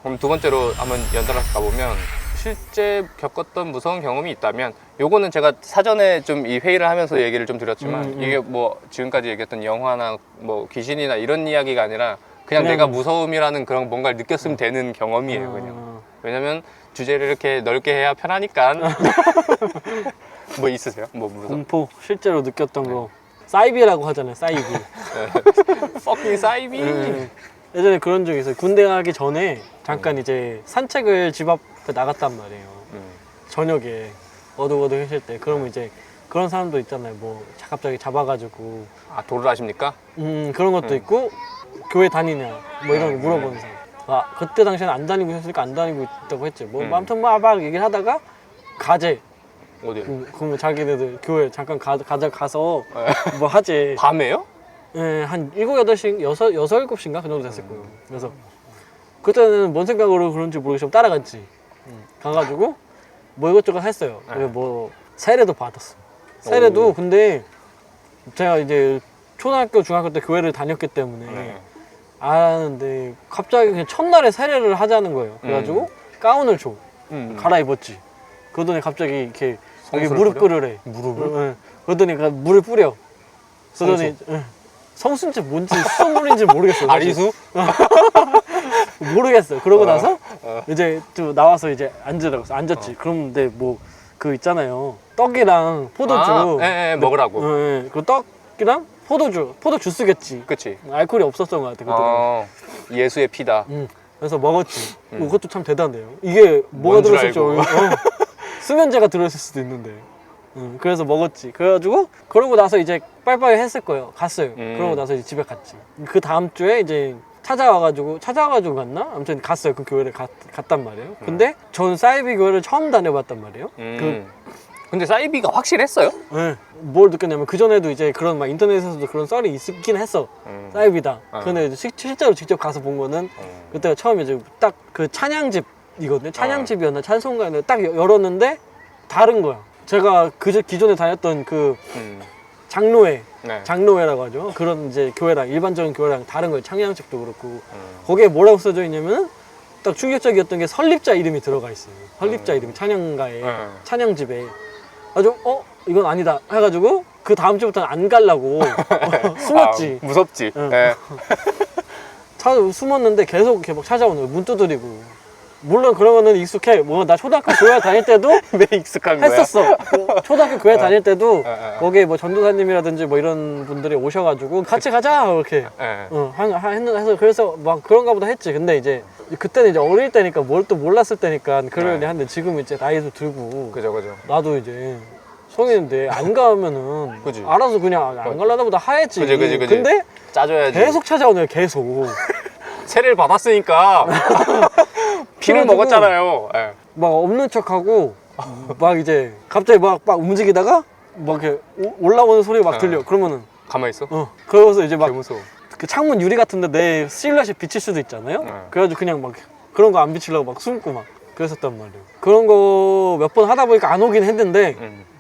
그럼 두 번째로 한번 연달아서 가보면 실제 겪었던 무서운 경험이 있다면 요거는 제가 사전에 좀 이 회의를 하면서 얘기를 좀 드렸지만 이게 뭐 지금까지 얘기했던 영화나 뭐 귀신이나 이런 이야기가 아니라 그냥 내가 무서움이라는 그런 뭔가를 느꼈으면 되는 경험이에요. 그냥 왜냐면 주제를 이렇게 넓게 해야 편하니까. 뭐 있으세요? 뭐 무서워? 공포 실제로 느꼈던 거 사이비라고 하잖아요. 사이비. fucking 사이비. 예전에 그런 적이 있어요. 군대 가기 전에 잠깐 이제 산책을 집 앞에 나갔단 말이에요. 저녁에 어둑어둑했을 때. 그러면 이제 그런 사람도 있잖아요. 뭐 갑자기 잡아가지고 아 도를 하십니까? 그런 것도 있고 교회 다니냐 뭐 이런 거 물어보는 사람. 아 그때 당시에는 안 다니고 있었으니까 안 다니고 있다고 했지. 뭐 아무튼 막 얘기를 하다가 가재. 어디? 그러면 자기네들 교회 잠깐 가서 뭐 하지. 밤에요? 예, 한 7, 8시, 6, 7시인가? 그 정도 됐을 거예요. 그래서 그때는 뭔 생각으로 그런지 모르겠지만 따라갔지. 가가지고 뭐 이것저것 했어요. 뭐 세례도 받았어. 세례도 근데 제가 이제 초등학교, 중학교 때 교회를 다녔기 때문에 아는데 갑자기 그냥 첫날에 세례를 하자는 거예요. 그래가지고 가운을 줘. 갈아입었지. 그러더니 갑자기 이렇게 여기 무릎 꿇으래. 무릎을? 그러더니 물을 뿌려. 그러더니 성수인지 뭔지 수돗물인지 모르겠어요. 아리수? 모르겠어요. 그러고 나서 이제 또 나와서 이제 앉으라고 해서 앉았지. 그런데 뭐 그 있잖아요. 떡이랑 포도주. 먹으라고. 그 떡이랑 포도 주스겠지. 그치. 알코올이 없었던 것 같아. 그때. 예수의 피다. 그래서 먹었지. 그것도 참 대단해요. 이게 뭐가 들었을지 수면제가 들어있을 수도 있는데. 그래서 먹었지. 그래가지고 그러고 나서 이제 빨리빨리 했을 거예요. 갔어요. 그러고 나서 이제 집에 갔지. 그 다음 주에 이제 찾아와가지고 갔나? 아무튼 갔어요. 그 교회를 갔단 말이에요. 근데 전 사이비 교회를 처음 다녀봤단 말이에요. 근데 사이비가 확실했어요? 네. 뭘 느꼈냐면 그전에도 이제 그런 막 인터넷에서도 그런 썰이 있긴 했어. 사이비다. 근데 실제로 직접 가서 본 거는 그때가 처음에 이제 딱 그 찬양집이거든요. 찬양집이었나 찬송가였나 딱 열었는데 다른 거야. 제가 기존에 다녔던 그 장로회라고 하죠. 그런 이제 교회랑 일반적인 교회랑 다른 거예요. 찬양집도 그렇고 거기에 뭐라고 써져 있냐면 딱 충격적이었던 게 설립자 이름이 들어가 있어요. 설립자 이름이 찬양가에 찬양집에 아주 이건 아니다 해가지고 그 다음 주부터는 안 가려고 숨었지. 무섭지. 숨었는데 계속 이렇게 막 찾아오는 거예요. 문 두드리고. 물론 그런 거는 익숙해. 뭐 나 초등학교 교회 다닐 때도 왜 익숙한 거야? 했었어. 초등학교 교회 다닐 때도 거기에 뭐 전도사님이라든지 뭐 이런 분들이 오셔가지고 같이 가자 이렇게 해서 그래서 막 그런가 보다 했지. 근데 이제 그때는 이제 어릴 때니까 뭘 또 몰랐을 때니까 그러려니 하는데 지금 이제 나이도 들고 그죠. 나도 이제 성인인데 안 가면은 그치. 알아서 그냥 안 갈라다 보다 하겠지. 그지. 근데 짜줘야지. 계속 찾아오네요. 계속. 세례를 받았으니까 피를 먹었잖아요. 막 없는 척하고 막 이제 갑자기 막 움직이다가 막 이렇게 올라오는 소리가 막 들려. 그러면은 가만히 있어? 그러고서 이제 막 무서워. 그 창문 유리 같은데 내 실루엣이 비칠 수도 있잖아요. 그래가지고 그냥 막 그런 거 안 비치려고 막 숨고 막 그랬었단 말이에요. 그런 거 몇 번 하다 보니까 안 오긴 했는데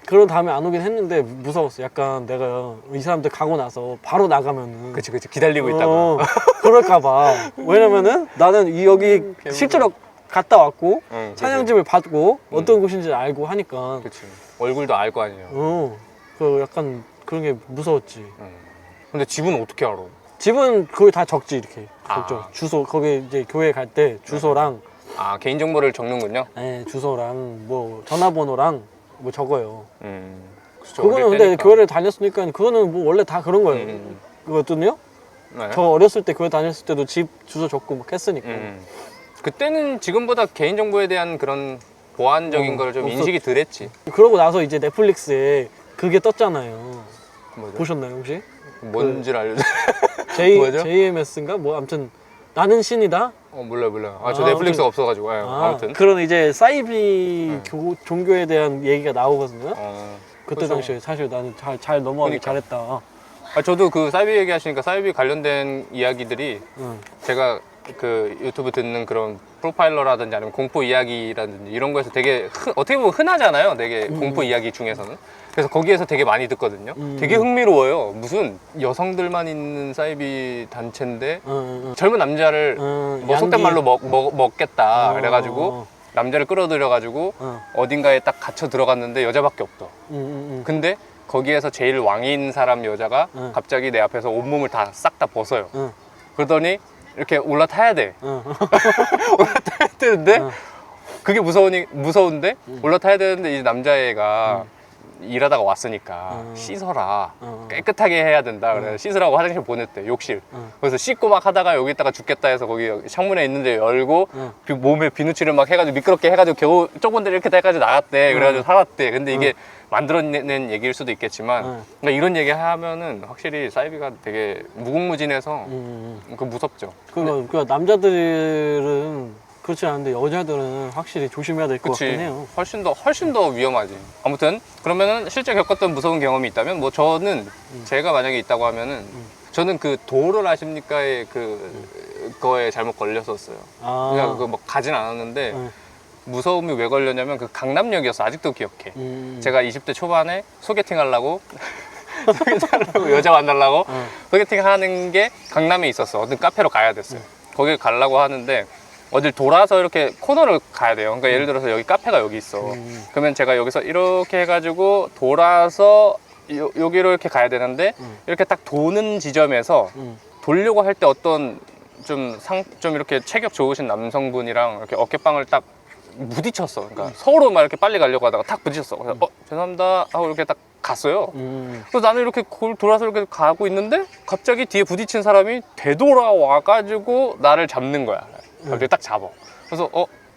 그런 다음에 안 오긴 했는데 무서웠어. 약간 내가 이 사람들 가고 나서 바로 나가면은 그치 기다리고 있다가 그럴까봐. 왜냐면은 나는 여기 실제로 갔다 왔고 찬양집을 받고 어떤 곳인지 알고 하니까. 그치. 얼굴도 알 거 아니에요. 그 약간 그런 게 무서웠지. 근데 집은 어떻게 알아? 집은 거의 다 적지 이렇게. 적죠. 주소 거기 이제 교회 갈 때 주소랑 개인정보를 적는군요. 네, 주소랑 뭐 전화번호랑 뭐 적어요. 그쵸, 그거는 근데 교회를 다녔으니까 그거는 뭐 원래 다 그런 거예요. 그것도요? 네. 저 어렸을 때 교회 다녔을 때도 집 주소 적고 막 했으니까. 그때는 지금보다 개인정보에 대한 그런 보안적인 걸 좀 인식이 덜 했지. 그러고 나서 이제 넷플릭스에 그게 떴잖아요. 뭐죠? 보셨나요 혹시? 뭔지를 알려줘. 뭐죠? JMS인가? 뭐 아무튼 나는 신이다? 몰라요. 저 넷플릭스가 없어가지고. 아무튼. 그런 이제 사이비 종교에 대한 얘기가 나오거든요. 그때 그렇죠. 당시에 사실 나는 잘 넘어가기 잘했다. 저도 그 사이비 얘기하시니까 사이비 관련된 이야기들이 제가 그 유튜브 듣는 그런 프로파일러라든지 아니면 공포 이야기라든지 이런 거에서 되게 어떻게 보면 흔하잖아요. 되게 공포 이야기 중에서는. 그래서 거기에서 되게 많이 듣거든요. 되게 흥미로워요. 무슨 여성들만 있는 사이비 단체인데 젊은 남자를 뭐 속된 말로 먹겠다 그래가지고 남자를 끌어들여가지고 어딘가에 딱 갇혀 들어갔는데 여자밖에 없어. 근데 거기에서 제일 왕인 사람 여자가 갑자기 내 앞에서 온몸을 다 싹 다 벗어요. 그러더니 이렇게 올라타야 돼. 올라타야 되는데 그게 무서운데 올라타야 되는데 이 남자애가 일하다가 왔으니까 씻어라. 깨끗하게 해야 된다. 그래서 씻으라고 화장실 보냈대. 욕실. 그래서 씻고 막 하다가 여기다가 죽겠다 해서 거기 창문에 있는데 열고 몸에 비누칠을 막 해가지고 미끄럽게 해가지고 겨우 조금 더 이렇게 돼가지고 나갔대. 그래가지고 살았대. 근데 이게 만들어낸 얘기일 수도 있겠지만 그러니까 이런 얘기 하면은 확실히 사이비가 되게 무궁무진해서 그 무섭죠. 그 남자들은 그렇지 않은데 여자들은 확실히 조심해야 될 것 같긴 해요. 훨씬 더 위험하지. 아무튼 그러면은 실제 겪었던 무서운 경험이 있다면 뭐 저는 제가 만약에 있다고 하면은 저는 그 도를 아십니까의 그거에 잘못 걸렸었어요. 그러니까 그거 뭐 가진 않았는데 무서움이 왜 걸렸냐면 그 강남역이었어. 아직도 기억해. 제가 20대 초반에 소개팅 하려고 여자 만나려고 소개팅 하는 게 강남에 있었어. 어떤 카페로 가야 됐어요. 거기 가려고 하는데 어딜 돌아서 이렇게 코너를 가야 돼요. 그러니까 예를 들어서 여기 카페가 여기 있어. 그러면 제가 여기서 이렇게 해가지고 돌아서 여기로 이렇게 가야 되는데 이렇게 딱 도는 지점에서 돌려고 할 때 어떤 좀 이렇게 체격 좋으신 남성분이랑 이렇게 어깨빵을 딱 부딪혔어. 그러니까 서로 막 이렇게 빨리 가려고 하다가 탁 부딪혔어. 그래서 죄송합니다 하고 이렇게 딱 갔어요. 그래서 나는 이렇게 돌아서 이렇게 가고 있는데 갑자기 뒤에 부딪힌 사람이 되돌아와가지고 나를 잡는 거야. 갑자기 딱 잡아. 그래서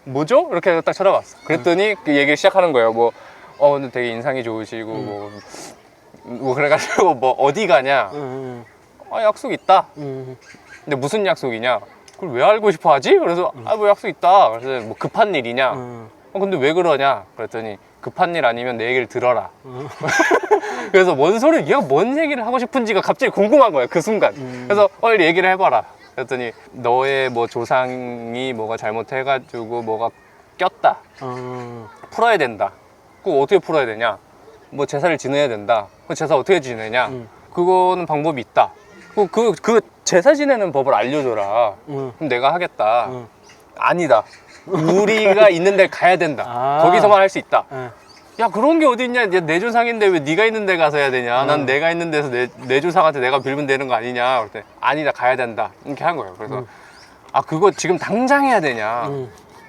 뭐죠? 이렇게 딱 쳐다봤어. 그랬더니 그 얘기를 시작하는 거예요. 뭐 근데 되게 인상이 좋으시고 뭐 그래가지고 뭐 어디 가냐? 약속 있다. 근데 무슨 약속이냐? 그걸 왜 알고 싶어 하지? 그래서 뭐 약속 있다. 그래서 뭐 급한 일이냐? 근데 왜 그러냐? 그랬더니 급한 일 아니면 내 얘기를 들어라. 그래서 뭔 소리, 얘가 뭔 얘기를 하고 싶은지가 갑자기 궁금한 거야, 그 순간. 그래서 빨리 얘기를 해봐라. 그랬더니 너의 뭐 조상이 뭐가 잘못해가지고 뭐가 꼈다. 풀어야 된다. 그거 어떻게 풀어야 되냐? 뭐 제사를 지내야 된다. 그 제사 어떻게 지내냐? 그거는 방법이 있다. 그 제사 지내는 법을 알려줘라. 그럼 내가 하겠다. 아니다. 우리가 있는 데 가야 된다. 거기서만 할 수 있다. 야, 그런 게 어디 있냐? 내 조상인데 왜 네가 있는 데 가서 해야 되냐? 난 내가 있는 데서 내 조상한테 내가 빌면 되는 거 아니냐? 그랬더니 아니다, 가야 된다. 이렇게 한 거예요. 그래서 그거 지금 당장 해야 되냐?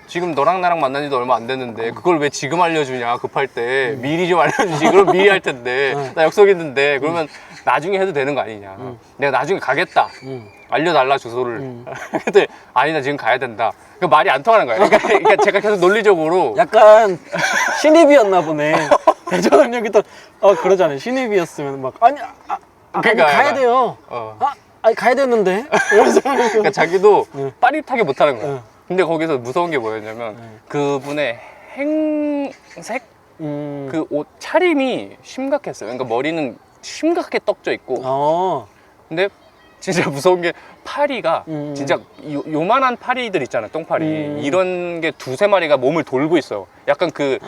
지금 너랑 나랑 만난 지도 얼마 안 됐는데 그걸 왜 지금 알려주냐? 급할 때 미리 좀 알려주지. 그럼 미리 할 텐데 나 약속 있는데 그러면 나중에 해도 되는 거 아니냐? 내가 나중에 가겠다. 알려달라 주소를. 근데 아니다, 지금 가야 된다. 그 말이 안 통하는 거예요. 그러니까 제가 계속 논리적으로 약간 신입이었나 보네. 대전학력이 또 그러잖아요. 신입이었으면 막 아니 그러니까 가야 돼요. 아니 가야 되는데. 그러니까 자기도 빠릿하게 못하는 거야. 근데 거기서 무서운 게 뭐였냐면 그분의 행색 그 옷 차림이 심각했어요. 그러니까 머리는 심각하게 떡져 있고 근데 진짜 무서운 게 파리가 진짜 요만한 파리들 있잖아요. 똥파리 이런 게 두세 마리가 몸을 돌고 있어요. 약간 그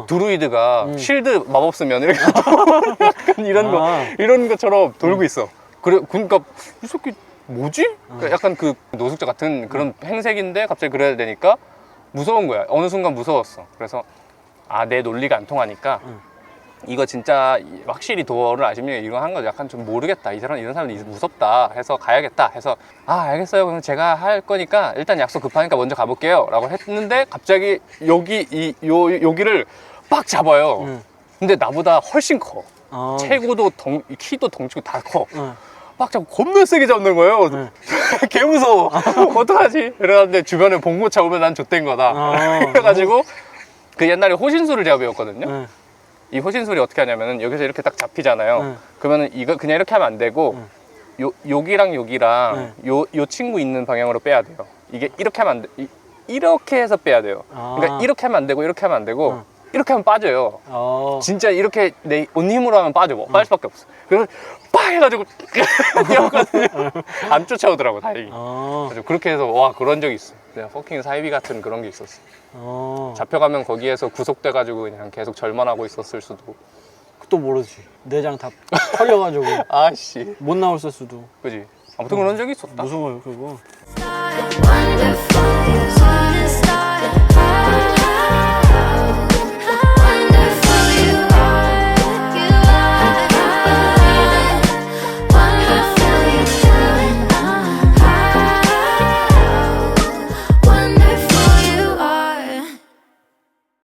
드루이드가 실드 마법 쓰면 이렇게 약간 이런 것처럼 돌고 있어. 그러니까 이 새끼 뭐지? 그러니까 약간 그 노숙자 같은 그런 행색인데 갑자기 그래야 되니까 무서운 거야. 어느 순간 무서웠어. 그래서 내 논리가 안 통하니까 이거 진짜 확실히 도어를 아시면 이거 한 거 약간 좀 모르겠다. 이런 사람이 무섭다 해서 가야겠다 해서 알겠어요. 그럼 제가 할 거니까 일단 약속 급하니까 먼저 가볼게요 라고 했는데 갑자기 여기를 빡 잡아요. 근데 나보다 훨씬 커. 체구도 키도 덩치고 다 커. 막 잡고 겁나 세게 잡는 거예요. 개 무서워. 어떡하지? 이러는데 주변에 봉고차 오면 난 좆된 거다. 그래가지고 그 옛날에 호신술을 제가 배웠거든요. 이 호신술이 어떻게 하냐면은 여기서 이렇게 딱 잡히잖아요. 그러면은 이거 그냥 이렇게 하면 안 되고 여기랑 요 친구 있는 방향으로 빼야 돼요. 이게 이렇게 하면 안 돼. 이렇게 해서 빼야 돼요. 그러니까 이렇게 하면 안 되고 이렇게 하면 안 되고 이렇게 하면 빠져요. 진짜 이렇게 내 온 힘으로 하면 빠져. 빠질 수밖에 없어. 그래서 빡 해가지고 뛰었거든요. 안 쫓아오더라고 다행히. 그래서 그렇게 해서 와 그런 적이 있어. 내가 퍼킹 사이비 같은 그런 게 있었어. 잡혀가면 거기에서 구속돼가지고 그냥 계속 절만하고 있었을 수도. 또 모르지. 내장 다 털려가지고 아씨. 못 나왔을 수도. 그지. 아무튼 그런 적이 있었다. 무서워요 그거. Wonderful.